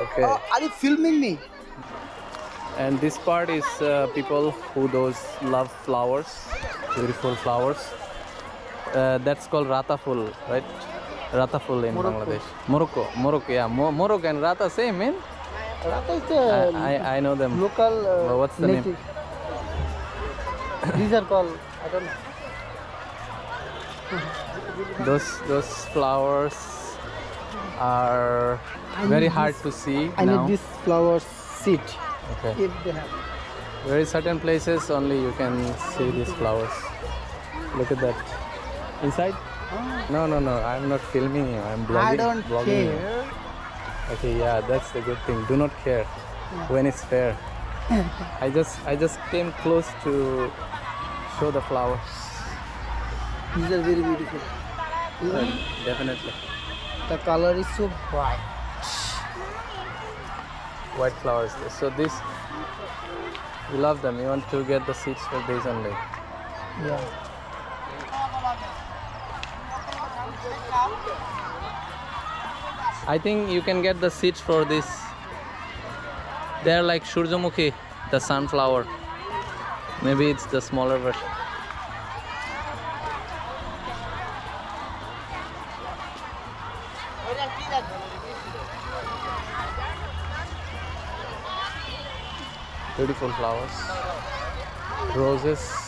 Okay. Are you filming me? And this part is people who those love flowers, beautiful flowers. That's called rataful, right? Rataful in Morocco. Bangladesh. Morocco, yeah. Morocco and rata same, man. Rata is the I know them. local But what's the name? native. These are called, I don't know. Those flowers are very hard to see I now. need this flower seed. Okay. If they have. Very certain places only you can see these flowers. Look at that. Inside? No, I'm not filming you. I'm blogging. I don't blogging you. care. Okay, yeah, that's the good thing. Do not care when it's fair. I just came close to show the flowers. These are very beautiful. Definitely. The color is so bright. White flowers. So this, you love them. You want to get the seeds for these only. Yeah. I think you can get the seeds for this. They are like Surjamukhi, the sunflower. Maybe it's the smaller version. Beautiful flowers. Roses.